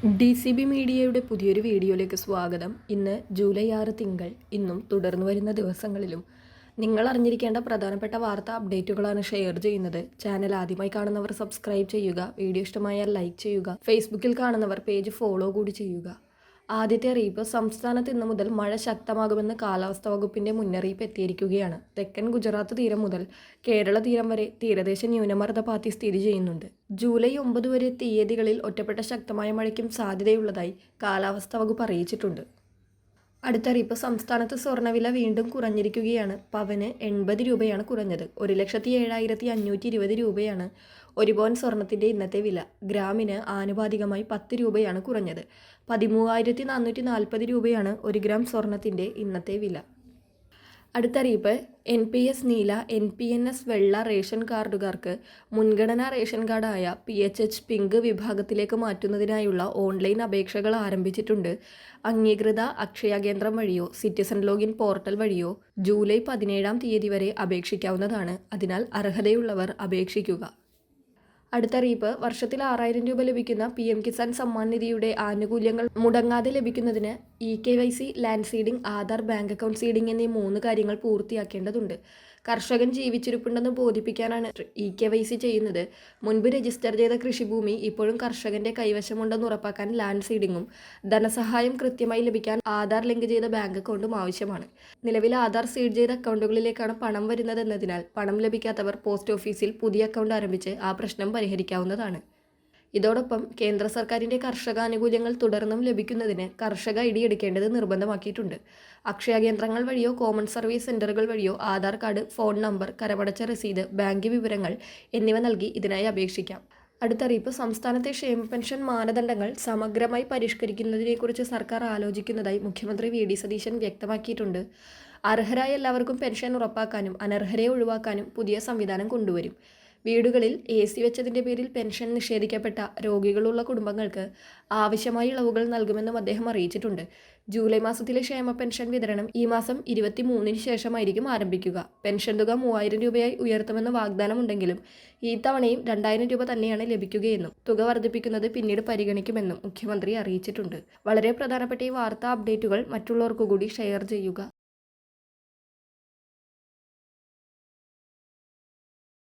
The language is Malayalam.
DCB മീഡിയയുടെ പുതിയൊരു വീഡിയോയിലേക്ക് സ്വാഗതം. ഇന്ന് ജൂലൈ 6 തിങ്കൾ. ഇന്നും തുടർന്നു വരുന്ന ദിവസങ്ങളിലും നിങ്ങൾ അറിഞ്ഞിരിക്കേണ്ട പ്രധാനപ്പെട്ട വാർത്താ അപ്ഡേറ്റുകളാണ് ഷെയർ ചെയ്യുന്നത്. ചാനൽ ആദ്യമായി കാണുന്നവർ സബ്സ്ക്രൈബ് ചെയ്യുക, വീഡിയോ ഇഷ്ടമായാൽ ലൈക്ക് ചെയ്യുക, ഫേസ്ബുക്കിൽ കാണുന്നവർ പേജ് ഫോളോ കൂടി ചെയ്യുക. ആദ്യത്തെ അറിയിപ്പ്, സംസ്ഥാനത്ത് ഇന്നു മുതൽ മഴ ശക്തമാകുമെന്ന് കാലാവസ്ഥാ വകുപ്പിന്റെ മുന്നറിയിപ്പ് എത്തിയിരിക്കുകയാണ്. തെക്കൻ ഗുജറാത്ത് തീരം മുതൽ കേരള തീരം വരെ തീരദേശ ന്യൂനമർദ്ദപാത്തി സ്ഥിതി ചെയ്യുന്നുണ്ട്. ജൂലൈ 9 വരെ തീയതികളിൽ ഒറ്റപ്പെട്ട ശക്തമായ മഴയ്ക്കും സാധ്യതയുള്ളതായി കാലാവസ്ഥാ വകുപ്പ് അറിയിച്ചിട്ടുണ്ട്. അടുത്ത അറിയിപ്പ്, സംസ്ഥാനത്ത് സ്വർണ്ണവില വീണ്ടും കുറഞ്ഞിരിക്കുകയാണ്. പവന് 80 രൂപയാണ് കുറഞ്ഞത്. 1,07,520 രൂപയാണ് ഒരു പവൻ സ്വർണത്തിൻ്റെ ഇന്നത്തെ വില. ഗ്രാമിന് ആനുപാതികമായി 10 രൂപയാണ് കുറഞ്ഞത്. 13,440 രൂപയാണ് 1 ഗ്രാം സ്വർണത്തിൻ്റെ ഇന്നത്തെ വില. അടുത്തറിയിപ്പ്, NPS നീല, NPNS വെള്ള റേഷൻ കാർഡുകാർക്ക് മുൻഗണനാ റേഷൻ കാർഡായ PHH പിങ്ക് വിഭാഗത്തിലേക്ക് മാറ്റുന്നതിനായുള്ള ഓൺലൈൻ അപേക്ഷകൾ ആരംഭിച്ചിട്ടുണ്ട്. അംഗീകൃത അക്ഷയ കേന്ദ്രം വഴിയോ സിറ്റിസൺ ലോഗിൻ പോർട്ടൽ വഴിയോ ജൂലൈ 17 തീയതി വരെ അപേക്ഷിക്കാവുന്നതാണ്. അതിനാൽ അർഹതയുള്ളവർ അപേക്ഷിക്കുക. അടുത്തറിയിപ്പ്, വർഷത്തിൽ 6,000 രൂപ ലഭിക്കുന്ന PM കിസാൻ സമ്മാൻ നിധിയുടെ ആനുകൂല്യങ്ങൾ മുടങ്ങാതെ ലഭിക്കുന്നതിന് EKYC, land seeding, Aadhaar, bank account seeding എന്നീ 3 കാര്യങ്ങൾ പൂർത്തിയാക്കേണ്ടതുണ്ട്. കർഷകൻ ജീവിച്ചിരിപ്പുണ്ടെന്ന് ബോധിപ്പിക്കാനാണ് EKYC ചെയ്യുന്നത്. മുൻപ് രജിസ്റ്റർ ചെയ്ത കൃഷിഭൂമി ഇപ്പോഴും കർഷകന്റെ കൈവശമുണ്ടെന്ന് ഉറപ്പാക്കാൻ ലാൻഡ് സീഡിംഗും, ധനസഹായം കൃത്യമായി ലഭിക്കാൻ ആധാർ ലിങ്ക് ചെയ്ത ബാങ്ക് അക്കൗണ്ടും ആവശ്യമാണ്. നിലവിൽ ആധാർ സീഡ് ചെയ്ത അക്കൗണ്ടുകളിലേക്കാണ് പണം വരുന്നതെന്നതിനാൽ പണം ലഭിക്കാത്തവർ പോസ്റ്റ് ഓഫീസിൽ പുതിയ അക്കൗണ്ട് ആരംഭിച്ച് ആ പ്രശ്നം പരിഹരിക്കാവുന്നതാണ്. ഇതോടൊപ്പം കേന്ദ്ര സർക്കാരിൻ്റെ കർഷക ആനുകൂല്യങ്ങൾ തുടർന്നും ലഭിക്കുന്നതിന് കർഷക ID എടുക്കേണ്ടത് നിർബന്ധമാക്കിയിട്ടുണ്ട്. അക്ഷയ കേന്ദ്രങ്ങൾ വഴിയോ കോമൺ സർവീസ് സെൻ്ററുകൾ വഴിയോ ആധാർ കാർഡ്, ഫോൺ നമ്പർ, കരമടച്ച രസീത്, ബാങ്ക് വിവരങ്ങൾ എന്നിവ നൽകി ഇതിനായി അപേക്ഷിക്കാം. അടുത്തറിയിപ്പ്, സംസ്ഥാനത്തെ ക്ഷേമ പെൻഷൻ മാനദണ്ഡങ്ങൾ സമഗ്രമായി പരിഷ്കരിക്കുന്നതിനെക്കുറിച്ച് സർക്കാർ ആലോചിക്കുന്നതായി മുഖ്യമന്ത്രി VD സതീശൻ വ്യക്തമാക്കിയിട്ടുണ്ട്. അർഹരായ എല്ലാവർക്കും പെൻഷൻ ഉറപ്പാക്കാനും അനർഹരെ ഒഴിവാക്കാനും പുതിയ സംവിധാനം കൊണ്ടുവരും. വീടുകളിൽ AC വെച്ചതിൻ്റെ പേരിൽ പെൻഷൻ നിഷേധിക്കപ്പെട്ട രോഗികളുള്ള കുടുംബങ്ങൾക്ക് ആവശ്യമായ ഇളവുകൾ നൽകുമെന്നും അദ്ദേഹം അറിയിച്ചിട്ടുണ്ട്. ജൂലൈ മാസത്തിലെ ക്ഷേമ പെൻഷൻ വിതരണം ഈ മാസം 23-ന് ശേഷമായിരിക്കും ആരംഭിക്കുക. പെൻഷൻ തുക 3,000 രൂപയായി ഉയർത്തുമെന്ന് വാഗ്ദാനമുണ്ടെങ്കിലും ഈ തവണയും 2,000 രൂപ തന്നെയാണ് ലഭിക്കുകയെന്നും തുക വർദ്ധിപ്പിക്കുന്നത് പിന്നീട് പരിഗണിക്കുമെന്നും മുഖ്യമന്ത്രി അറിയിച്ചിട്ടുണ്ട്. വളരെ പ്രധാനപ്പെട്ട ഈ വാർത്താ അപ്ഡേറ്റുകൾ മറ്റുള്ളവർക്കു കൂടി ഷെയർ ചെയ്യുക.